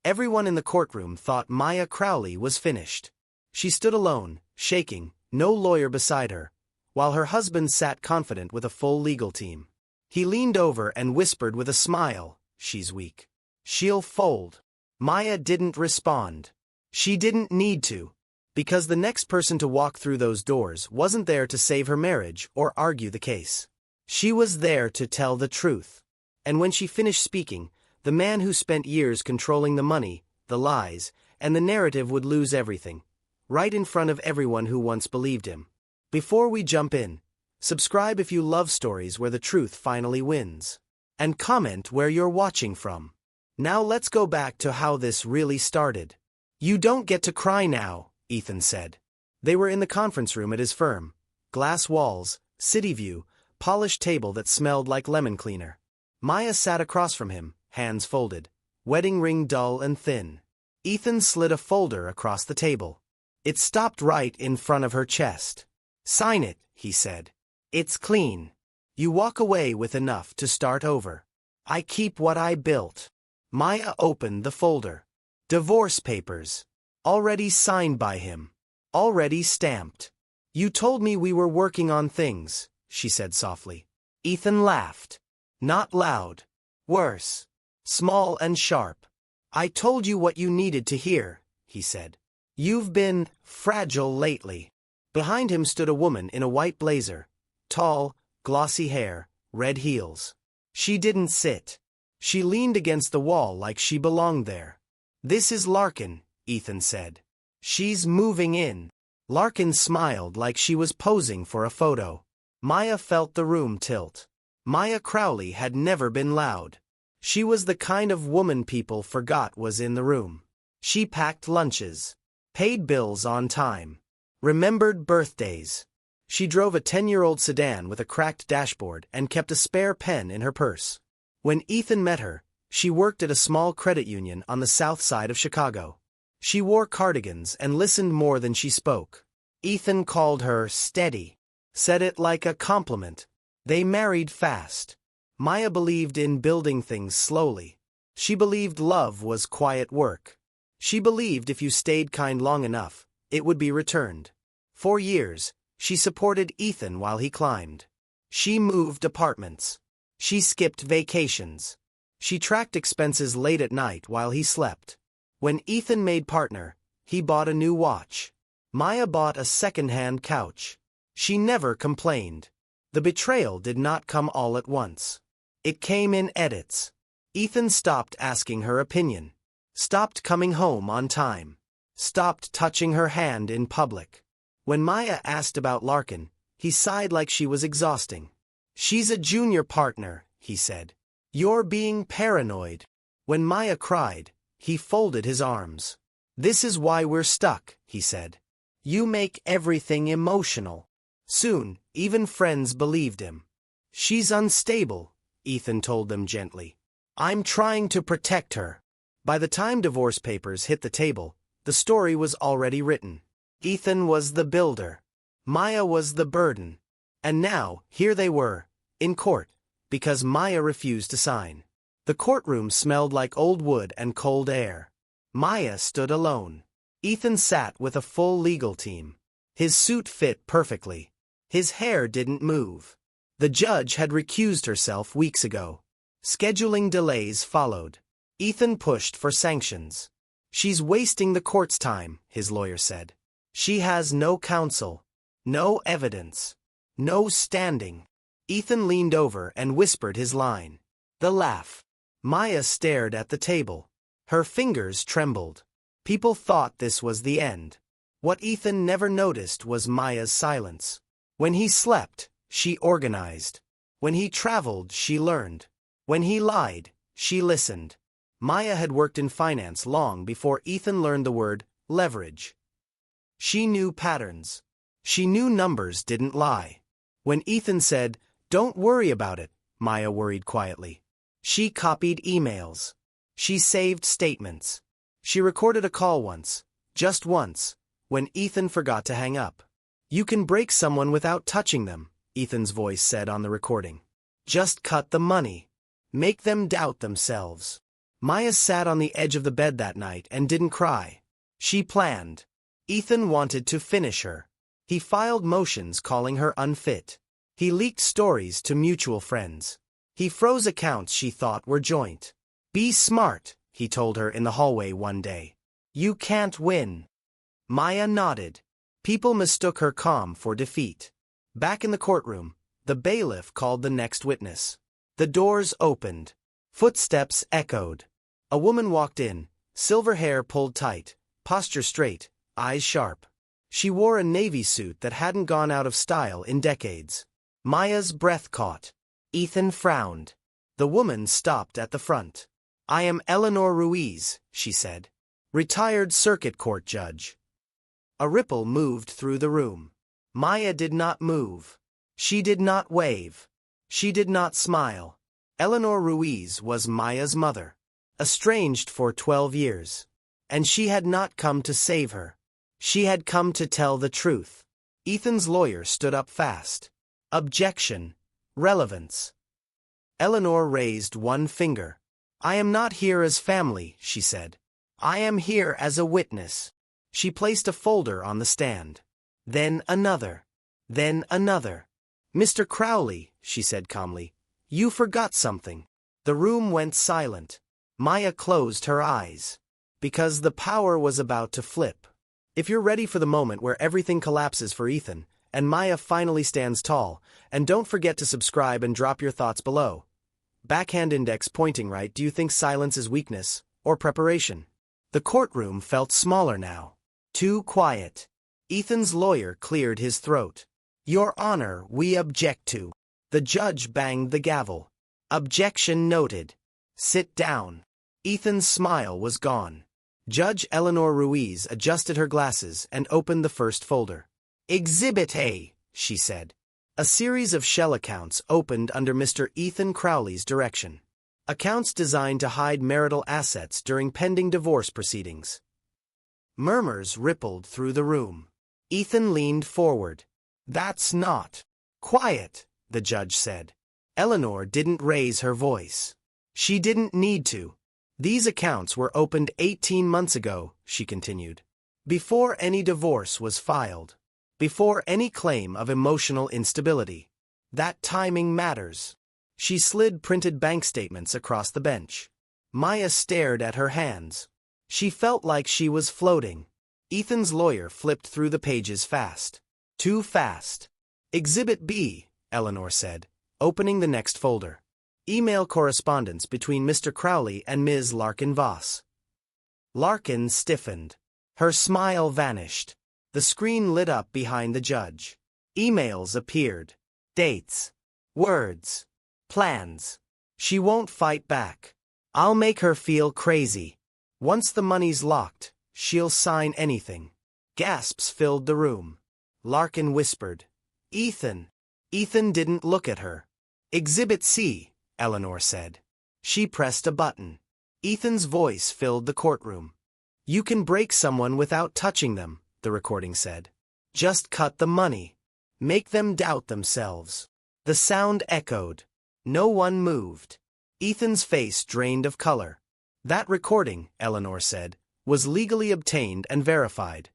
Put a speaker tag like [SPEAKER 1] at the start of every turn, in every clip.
[SPEAKER 1] Everyone in the courtroom thought Maya Crowley was finished. She stood alone, shaking, no lawyer beside her, while her husband sat confident with a full legal team. He leaned over and whispered with a smile, "She's weak. She'll fold." Maya didn't respond. She didn't need to, because the next person to walk through those doors wasn't there to save her marriage or argue the case. She was there to tell the truth. And when she finished speaking, the man who spent years controlling the money, the lies, and the narrative would lose everything, right in front of everyone who once believed him. Before we jump in, subscribe if you love stories where the truth finally wins. And comment where you're watching from. Now let's go back to how this really started. "You don't get to cry now," Ethan said. They were in the conference room at his firm. Glass walls, city view, polished table that smelled like lemon cleaner. Maya sat across from him, hands folded, wedding ring dull and thin. Ethan slid a folder across the table. It stopped right in front of her chest. "Sign it," he said. "It's clean. You walk away with enough to start over. I keep what I built." Maya opened the folder. Divorce papers. Already signed by him. Already stamped. "You told me we were working on things," she said softly. Ethan laughed. Not loud. Worse. Small and sharp. "I told you what you needed to hear," he said. "You've been fragile lately." Behind him stood a woman in a white blazer. Tall, glossy hair, red heels. She didn't sit. She leaned against the wall like she belonged there. "This is Larkin," Ethan said. "She's moving in." Larkin smiled like she was posing for a photo. Maya felt the room tilt. Maya Crowley had never been loud. She was the kind of woman people forgot was in the room. She packed lunches, paid bills on time, remembered birthdays. She drove a 10-year-old sedan with a cracked dashboard and kept a spare pen in her purse. When Ethan met her, she worked at a small credit union on the south side of Chicago. She wore cardigans and listened more than she spoke. Ethan called her steady. Said it like a compliment. They married fast. Maya believed in building things slowly. She believed love was quiet work. She believed if you stayed kind long enough, it would be returned. For years, she supported Ethan while he climbed. She moved apartments. She skipped vacations. She tracked expenses late at night while he slept. When Ethan made partner, he bought a new watch. Maya bought a second-hand couch. She never complained. The betrayal did not come all at once. It came in edits. Ethan stopped asking her opinion. Stopped coming home on time. Stopped touching her hand in public. When Maya asked about Larkin, he sighed like she was exhausting. "She's a junior partner," he said. "You're being paranoid." When Maya cried, he folded his arms. "This is why we're stuck," he said. "You make everything emotional." Soon, even friends believed him. "She's unstable," Ethan told them gently. "I'm trying to protect her." By the time divorce papers hit the table, the story was already written. Ethan was the builder. Maya was the burden. And now, here they were, in court, because Maya refused to sign. The courtroom smelled like old wood and cold air. Maya stood alone. Ethan sat with a full legal team. His suit fit perfectly. His hair didn't move. The judge had recused herself weeks ago. Scheduling delays followed. Ethan pushed for sanctions. "She's wasting the court's time," his lawyer said. "She has no counsel, no evidence, no standing." Ethan leaned over and whispered his line. The laugh. Maya stared at the table. Her fingers trembled. People thought this was the end. What Ethan never noticed was Maya's silence. When he slept, she organized. When he traveled, she learned. When he lied, she listened. Maya had worked in finance long before Ethan learned the word leverage. She knew patterns. She knew numbers didn't lie. When Ethan said, "Don't worry about it," Maya worried quietly. She copied emails. She saved statements. She recorded a call once, just once, when Ethan forgot to hang up. "You can break someone without touching them," Ethan's voice said on the recording. "Just cut the money. Make them doubt themselves." Maya sat on the edge of the bed that night and didn't cry. She planned. Ethan wanted to finish her. He filed motions calling her unfit. He leaked stories to mutual friends. He froze accounts she thought were joint. "Be smart," he told her in the hallway one day. "You can't win." Maya nodded. People mistook her calm for defeat. Back in the courtroom, the bailiff called the next witness. The doors opened. Footsteps echoed. A woman walked in, silver hair pulled tight, posture straight, eyes sharp. She wore a navy suit that hadn't gone out of style in decades. Maya's breath caught. Ethan frowned. The woman stopped at the front. "I am Eleanor Ruiz," she said. "Retired circuit court judge." A ripple moved through the room. Maya did not move. She did not wave. She did not smile. Eleanor Ruiz was Maya's mother, estranged for 12 years. And she had not come to save her. She had come to tell the truth. Ethan's lawyer stood up fast. "Objection. Relevance." Eleanor raised one finger. "I am not here as family," she said. "I am here as a witness." She placed a folder on the stand. Then another. Then another. "Mr. Crowley," she said calmly, "you forgot something." The room went silent. Maya closed her eyes. Because the power was about to flip. If you're ready for the moment where everything collapses for Ethan, and Maya finally stands tall, and don't forget to subscribe and drop your thoughts below. Backhand index pointing right. Do you think silence is weakness, or preparation? The courtroom felt smaller now. Too quiet. Ethan's lawyer cleared his throat. "Your Honor, we object to." The judge banged the gavel. "Objection noted. Sit down." Ethan's smile was gone. Judge Eleanor Ruiz adjusted her glasses and opened the first folder. "Exhibit A," she said. A series of shell accounts opened under Mr. Ethan Crowley's direction. Accounts designed to hide marital assets during pending divorce proceedings. Murmurs rippled through the room. Ethan leaned forward. "That's not." "Quiet," the judge said. Eleanor didn't raise her voice. She didn't need to. "These accounts were opened 18 months ago," she continued. "Before any divorce was filed. Before any claim of emotional instability. That timing matters." She slid printed bank statements across the bench. Maya stared at her hands. She felt like she was floating. Ethan's lawyer flipped through the pages fast. Too fast. "Exhibit B," Eleanor said, opening the next folder. Email correspondence between Mr. Crowley and Ms. Larkin Voss. Larkin stiffened. Her smile vanished. The screen lit up behind the judge. Emails appeared. Dates. Words. Plans. "She won't fight back. I'll make her feel crazy. Once the money's locked, she'll sign anything." Gasps filled the room. Larkin whispered, "Ethan." Ethan didn't look at her. "Exhibit C," Eleanor said. She pressed a button. Ethan's voice filled the courtroom. "You can break someone without touching them," the recording said. "Just cut the money. Make them doubt themselves." The sound echoed. No one moved. Ethan's face drained of color. "That recording," Eleanor said, "was legally obtained and verified."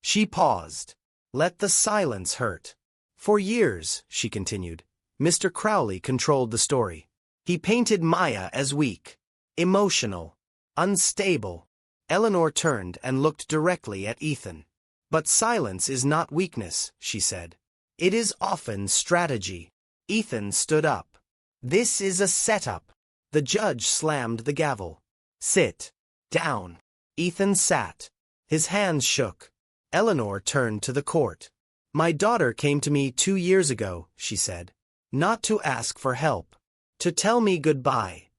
[SPEAKER 1] She paused. Let the silence hurt. "For years," she continued, "Mr. Crowley controlled the story. He painted Maya as weak, emotional, unstable." Eleanor turned and looked directly at Ethan. "But silence is not weakness," she said. "It is often strategy." Ethan stood up. "This is a setup." The judge slammed the gavel. "Sit down." Ethan sat. His hands shook. Eleanor turned to the court. "My daughter came to me 2 years ago," she said. "Not to ask for help. To tell me goodbye."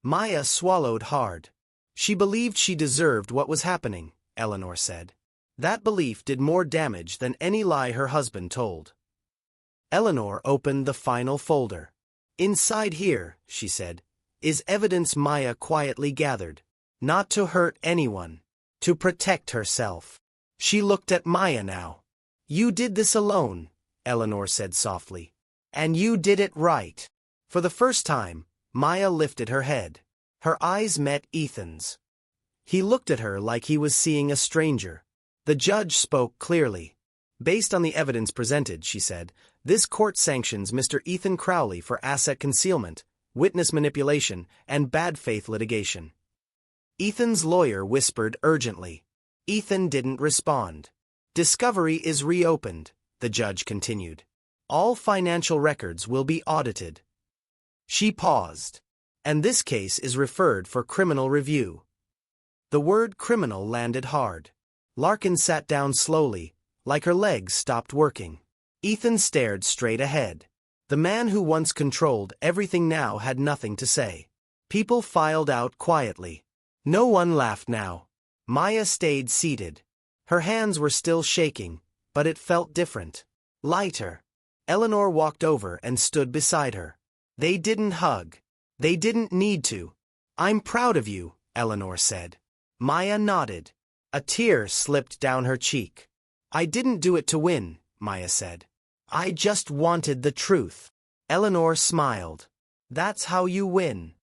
[SPEAKER 1] Maya swallowed hard. She believed she deserved what was happening, Eleanor said. That belief did more damage than any lie her husband told. Eleanor opened the final folder. "Inside here," she said, "is evidence Maya quietly gathered. Not to hurt anyone. To protect herself." She looked at Maya now. "You did this alone," Eleanor said softly. "And you did it right." For the first time, Maya lifted her head. Her eyes met Ethan's. He looked at her like he was seeing a stranger. The judge spoke clearly. Based on the evidence presented, she said, this court sanctions Mr. Ethan Crowley for asset concealment, witness manipulation, and bad faith litigation. Ethan's lawyer whispered urgently. Ethan didn't respond. Discovery is reopened, the judge continued. All financial records will be audited. She paused. And this case is referred for criminal review. The word criminal landed hard. Larkin sat down slowly, like her legs stopped working. Ethan stared straight ahead. The man who once controlled everything now had nothing to say. People filed out quietly. No one laughed now. Maya stayed seated. Her hands were still shaking, but it felt different. Lighter. Eleanor walked over and stood beside her. They didn't hug. They didn't need to. I'm proud of you, Eleanor said. Maya nodded. A tear slipped down her cheek. I didn't do it to win, Maya said. I just wanted the truth. Eleanor smiled. That's how you win.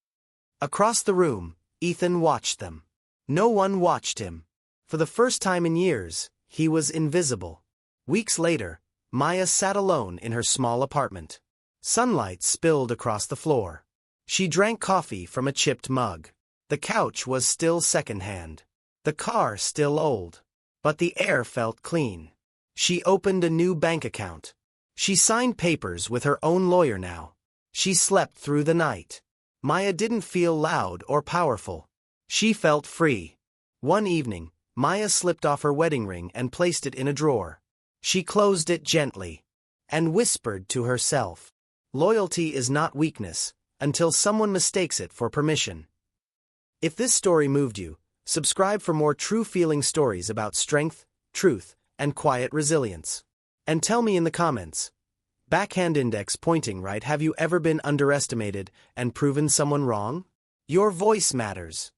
[SPEAKER 1] Across the room, Ethan watched them. No one watched him. For the first time in years, he was invisible. Weeks later, Maya sat alone in her small apartment. Sunlight spilled across the floor. She drank coffee from a chipped mug. The couch was still secondhand. The car still old. But the air felt clean. She opened a new bank account. She signed papers with her own lawyer now. She slept through the night. Maya didn't feel loud or powerful. She felt free. One evening, Maya slipped off her wedding ring and placed it in a drawer. She closed it gently and whispered to herself, loyalty is not weakness, until someone mistakes it for permission. If this story moved you, subscribe for more true-feeling stories about strength, truth, and quiet resilience. And tell me in the comments. Backhand index pointing right, have you ever been underestimated and proven someone wrong? Your voice matters.